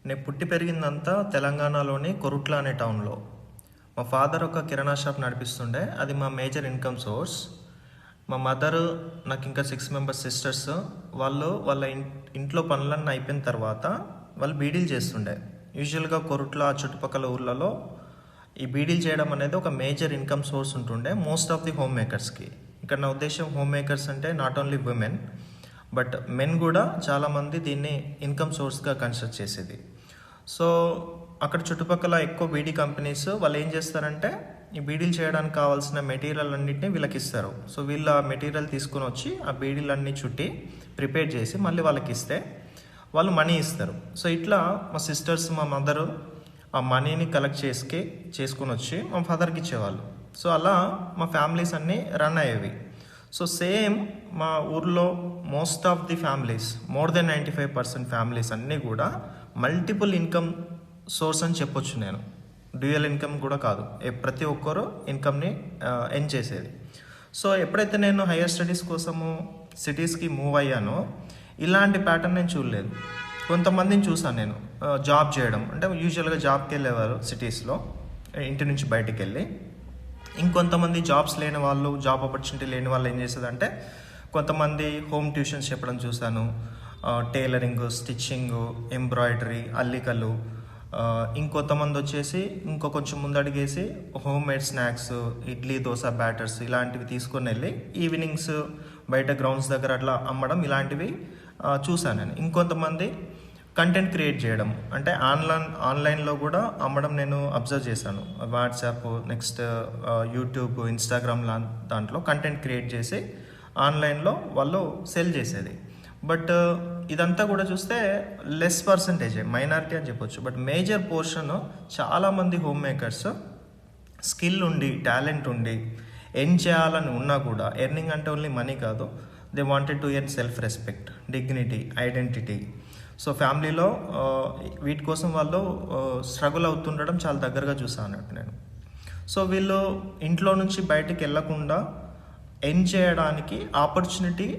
నేను పుట్టి పెరిగిందంతా తెలంగాణలోని కొరుట్ల అనే టౌన్లో. మా ఫాదర్ ఒక కిరాణా షాప్ నడిపిస్తుండే, అది మా మేజర్ ఇన్కమ్ సోర్స్. మా మదర్, నాకు ఇంకా 6 మెంబర్స్ సిస్టర్స్, వాళ్ళు వాళ్ళ ఇంట్లో పనులన్నీ అయిపోయిన తర్వాత వాళ్ళు బీడీలు చేస్తుండే. యూజువల్గా కొరుట్ల చుట్టుపక్కల ఊర్లలో ఈ బీడీలు చేయడం అనేది ఒక మేజర్ ఇన్కమ్ సోర్స్ ఉంటుండే మోస్ట్ ఆఫ్ ది హోమ్ మేకర్స్కి. ఇక్కడ నా ఉద్దేశం హోమ్ మేకర్స్ అంటే not only women but men కూడా చాలామంది దీన్ని ఇన్కమ్ సోర్స్గా కన్సిడర్ చేసేది. సో అక్కడ చుట్టుపక్కల ఎక్కువ బీడీ కంపెనీస్ వాళ్ళు ఏం చేస్తారంటే ఈ బీడీలు చేయడానికి కావాల్సిన మెటీరియల్ అన్నింటినీ వీళ్ళకి ఇస్తారు. సో వీళ్ళ మెటీరియల్ తీసుకొని వచ్చి ఆ బీడీలన్నీ చుట్టి ప్రిపేర్ చేసి మళ్ళీ వాళ్ళకి ఇస్తే వాళ్ళు మనీ ఇస్తారు. సో ఇట్లా మా సిస్టర్స్, మా మదరు ఆ మనీని కలెక్ట్ చేసుకొని వచ్చి మా ఫాదర్కి ఇచ్చేవాళ్ళు. సో అలా మా ఫ్యామిలీస్ అన్నీ రన్ అయ్యేవి. సో సేమ్ మా ఊర్లో most of the families, more than 95% families అన్నీ కూడా మల్టిపుల్ ఇన్కమ్ సోర్స్ అని చెప్పొచ్చు. నేను డ్యూయల్ ఇన్కమ్ కూడా కాదు, ప్రతి ఒక్కరు ఇన్కమ్ని ఎర్న్ చేసేది. సో ఎప్పుడైతే నేను హయ్యర్ స్టడీస్ కోసము సిటీస్కి మూవ్ అయ్యానో ఇలాంటి ప్యాటర్న్ నేను చూడలేదు. కొంతమందిని చూసాను నేను జాబ్ చేయడం, అంటే యూజువల్గా జాబ్కి వెళ్ళేవారు సిటీస్లో ఇంటి నుంచి బయటికి వెళ్ళి. ఇంకొంతమంది జాబ్స్ లేని వాళ్ళు, జాబ్ ఆపర్చునిటీ లేని వాళ్ళు ఏం చేసేదంటే కొంతమంది హోమ్ ట్యూషన్స్ చెప్పడం చూశాను. టైలరింగ్, స్టిచ్చింగ్, ఎంబ్రాయిడరీ, అల్లికలు. ఇంకొంతమంది వచ్చేసి కొంచెం ముందడిగేసి home made snacks, idli dosa batters ఇలాంటివి తీసుకొని వెళ్ళి ఈవినింగ్స్ బయట గ్రౌండ్స్ దగ్గర అట్లా అమ్మడం, ఇలాంటివి చూశాను నేను. ఇంకొంతమంది కంటెంట్ క్రియేట్ చేయడం, అంటే ఆన్లైన్లో కూడా అమ్మడం నేను అబ్జర్వ్ చేశాను. వాట్సాప్, నెక్స్ట్ యూట్యూబ్, ఇన్స్టాగ్రామ్ దాంట్లో కంటెంట్ క్రియేట్ చేసి ఆన్లైన్లో వాళ్ళు సెల్ చేసేది. బట్ ఇదంతా కూడా చూస్తే లెస్ పర్సంటేజే, మైనారిటీ అని చెప్పొచ్చు. బట్ మేజర్ పోర్షన్ చాలామంది హోమ్ మేకర్స్ స్కిల్ ఉండి, టాలెంట్ ఉండి, ఎర్న్ చేయాలని ఉన్నా కూడా, ఎర్నింగ్ అంటే ఓన్లీ మనీ కాదు, they wanted to earn self respect, dignity, identity. So ఫ్యామిలీలో వీటి కోసం వాళ్ళు స్ట్రగుల్ అవుతుండడం చాలా దగ్గరగా చూసాను అన్నట్టు నేను. సో వీళ్ళు ఇంట్లో నుంచి బయటికి వెళ్ళకుండా ఎర్న్ చేయడానికి ఆపర్చునిటీ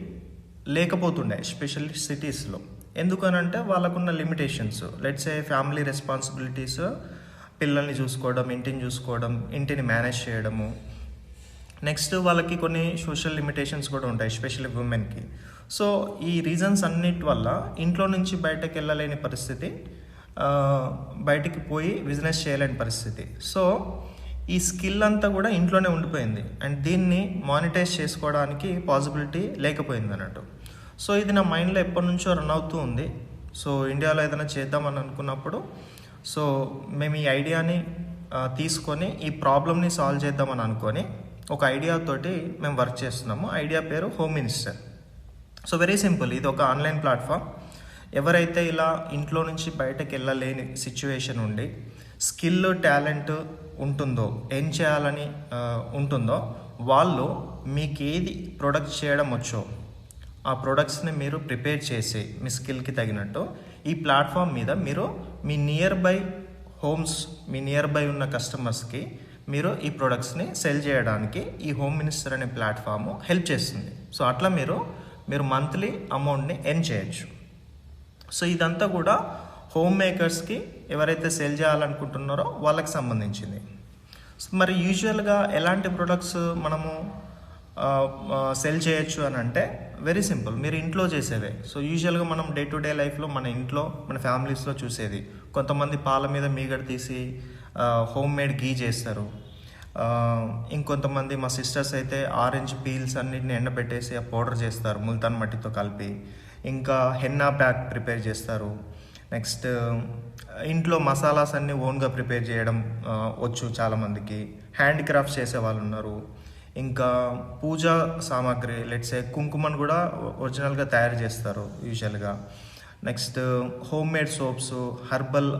లేకపోతుండే, ఎస్పెషల్లీ సిటీస్లో. ఎందుకనంటే వాళ్ళకున్న limitations, let's A family responsibilities, పిల్లల్ని చూసుకోవడం, ఇంటిని చూసుకోవడం, ఇంటిని మేనేజ్ చేయడము. నెక్స్ట్ వాళ్ళకి కొన్ని సోషల్ లిమిటేషన్స్ కూడా ఉంటాయి, ఎస్పెషల్లీ ఉమెన్కి. సో ఈ రీజన్స్ అన్నిటి వల్ల ఇంట్లో నుంచి బయటకు వెళ్ళలేని పరిస్థితి, బయటికి పోయి బిజినెస్ చేయలేని పరిస్థితి. సో ఈ స్కిల్ అంతా కూడా ఇంట్లోనే ఉండిపోయింది అండ్ దీన్ని మానిటైజ్ చేసుకోవడానికి పాసిబిలిటీ లేకపోయింది అన్నట్టు. సో ఇది నా మైండ్లో ఎప్పటి నుంచో రన్ అవుతూ ఉంది. సో ఇండియాలో ఏదైనా చేద్దామని అనుకున్నప్పుడు, సో మేము ఈ ఐడియాని తీసుకొని ఈ ప్రాబ్లమ్ని సాల్వ్ చేద్దామని అనుకొని ఒక ఐడియాతోటి మేము వర్క్ చేస్తున్నాము. ఐడియా పేరు home minister. So very simple, ఇది ఒక ఆన్లైన్ ప్లాట్ఫామ్. ఎవరైతే ఇలా ఇంట్లో నుంచి బయటకు వెళ్ళలేని సిచ్యువేషన్ ఉండి స్కిల్, టాలెంట్ ఉంటుందో, ఎర్న్ చేయాలని ఉంటుందో, వాళ్ళు మీకు ఏది ప్రొడక్ట్ చేయడం వచ్చో ఆ ప్రొడక్ట్స్ని మీరు ప్రిపేర్ చేసి మీ స్కిల్కి తగినట్టు ఈ ప్లాట్ఫామ్ మీద మీరు మీ నియర్ బై హోమ్స్, మీ నియర్ బై ఉన్న కస్టమర్స్కి మీరు ఈ ప్రొడక్ట్స్ని సెల్ చేయడానికి ఈ హోమ్ మినిస్టర్ అనే ప్లాట్ఫామ్ హెల్ప్ చేస్తుంది. సో అట్లా మీరు మంత్లీ అమౌంట్ని ఎర్న్ చేయొచ్చు. సో ఇదంతా కూడా హోమ్ మేకర్స్కి, ఎవరైతే సెల్ చేయాలనుకుంటున్నారో వాళ్ళకి సంబంధించింది. మరి యూజువల్గా ఎలాంటి ప్రొడక్ట్స్ మనము సెల్ చేయొచ్చు అని అంటే వెరీ సింపుల్, మీరు ఇంట్లో చేసేవే. సో యూజువల్గా మనం డే టు డే లైఫ్లో మన ఇంట్లో, మన ఫ్యామిలీస్లో చూసేది, కొంతమంది పాల మీద మీగడ తీసి హోమ్ మేడ్ గీ చేస్తారు. ఇంకొంతమంది, మా సిస్టర్స్ అయితే ఆరెంజ్ పీల్స్ అన్నిటిని ఎండబెట్టేసి ఆ పౌడర్ చేస్తారు ముల్తాన్ మట్టితో కలిపి. ఇంకా హెన్నా ప్యాక్ ప్రిపేర్ చేస్తారు. నెక్స్ట్ ఇంట్లో మసాలాస్ అన్నీ ఓన్గా ప్రిపేర్ చేయడం వచ్చు చాలామందికి. హ్యాండ్ క్రాఫ్ట్స్ చేసే వాళ్ళు ఉన్నారు. ఇంకా పూజా సామాగ్రి, లెట్స్ ఏ కుంకుమను కూడా ఒరిజినల్గా తయారు చేస్తారు యూజువల్గా. Next homemade soaps, herbal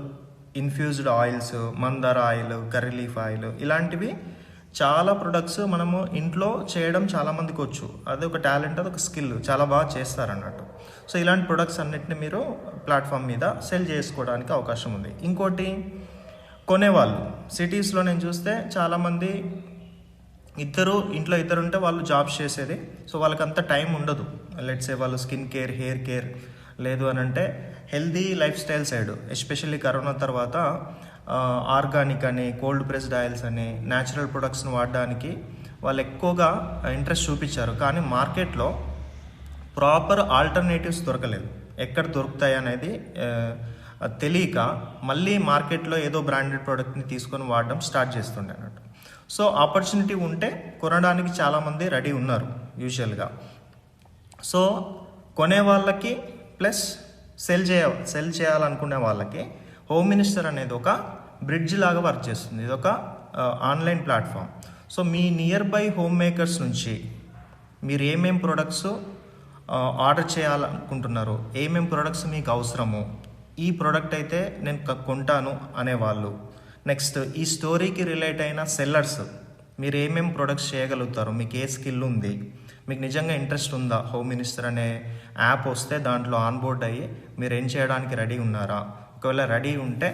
infused oils, మందార ఆయిల్, కర్రీ లీఫ్ ఆయిల్, ఇలాంటివి చాలా ప్రొడక్ట్స్ మనము ఇంట్లో చేయడం చాలామందికి వచ్చు. అది ఒక టాలెంట్, అది ఒక స్కిల్, చాలా బాగా చేస్తారన్నట్టు. సో ఇలాంటి ప్రొడక్ట్స్ అన్నిటిని మీరు ప్లాట్ఫామ్ మీద సెల్ చేసుకోవడానికి అవకాశం ఉంది. ఇంకోటి, కొనేవాళ్ళు సిటీస్లో నేను చూస్తే చాలామంది ఇంట్లో ఇద్దరు ఉంటే వాళ్ళు జాబ్స్ చేసేది. సో వాళ్ళకి అంత టైం ఉండదు. లెట్స్ ఏ వాళ్ళు స్కిన్ కేర్, హెయిర్ కేర్, లేదు అని అంటే healthy life style side, especially corona తర్వాత ఆర్గానిక్ అని, కోల్డ్ ప్రెస్డ్ ఆయిల్స్ అని, న్యాచురల్ ప్రొడక్ట్స్ని వాడడానికి వాళ్ళు ఎక్కువగా ఇంట్రెస్ట్ చూపించారు. కానీ మార్కెట్లో ప్రాపర్ ఆల్టర్నేటివ్స్ దొరకలేదు. ఎక్కడ దొరుకుతాయి అనేది తెలియక మళ్ళీ మార్కెట్లో ఏదో బ్రాండెడ్ ప్రోడక్ట్ని తీసుకొని వాడడం స్టార్ట్ చేస్తుండే అన్నట్టు. సో ఆపర్చునిటీ ఉంటే కొనడానికి చాలామంది రెడీ ఉన్నారు యూజువల్గా. సో కొనే వాళ్ళకి ప్లస్ సెల్ చేయాలనుకునే వాళ్ళకి హోమ్ మినిస్టర్ అనేది ఒక బ్రిడ్జ్ లాగా వర్క్ చేస్తుంది. ఇది ఒక online platform. So me near by home makers నుంచి మీరు ఏమేం ప్రొడక్ట్స్ ఆర్డర్ చేయాలనుకుంటున్నారు, ఏమేం ప్రొడక్ట్స్ మీకు అవసరము, ఈ ప్రోడక్ట్ అయితే నేను కొంటాను అనేవాళ్ళు, నెక్స్ట్ ఈ స్టోరీకి రిలేట్ అయిన సెల్లర్స్, మీరు ఏమేం ప్రొడక్ట్స్ చేయగలుగుతారు, మీకు ఏ స్కిల్ ఉంది, మీకు నిజంగా ఇంట్రెస్ట్ ఉందా, హోమ్ మినిస్టర్ అనే యాప్ వస్తే దాంట్లో ఆన్బోర్డ్ అయ్యి మీరు ఏం చేయడానికి రెడీ ఉన్నారా? ఒకవేళ రెడీ ఉంటే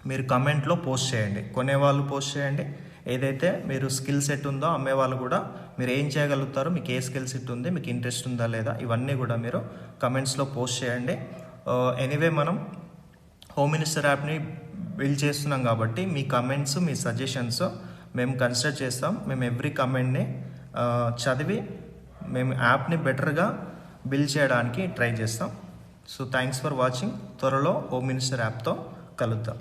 మీరు కమెంట్లో పోస్ట్ చేయండి. కొనేవాళ్ళు పోస్ట్ చేయండి, ఏదైతే మీరు స్కిల్ సెట్ ఉందో అమ్మేవాళ్ళు కూడా మీరు ఏం చేయగలుగుతారో, మీకు ఏ స్కిల్ సెట్ ఉంది, మీకు ఇంట్రెస్ట్ ఉందా లేదా, ఇవన్నీ కూడా మీరు కమెంట్స్లో పోస్ట్ చేయండి. ఎనీవే మనం హోమ్ మినిస్టర్ యాప్ని బిల్డ్ చేస్తున్నాం కాబట్టి మీ కమెంట్స్, మీ సజెషన్స్ మేము కన్సిడర్ చేస్తాం. మేము ఎవ్రీ కమెంట్ని చదివి మేము యాప్ని బెటర్గా బిల్డ్ చేయడానికి ట్రై చేస్తాం. So thanks for watching. త్వరలో హోమ్ మినిస్టర్ యాప్తో కలుద్దాం.